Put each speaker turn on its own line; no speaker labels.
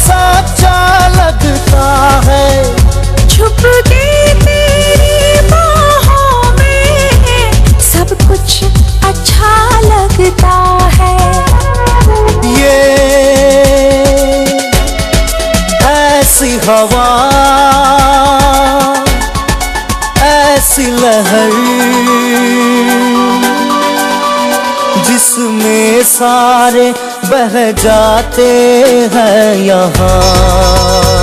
सच्चा लगता है।
छुप के तेरी बाहों में सब कुछ अच्छा लगता है।
ये ऐसी हवा, ऐसी लहर, जिसमें सारे बह जाते हैं यहाँ।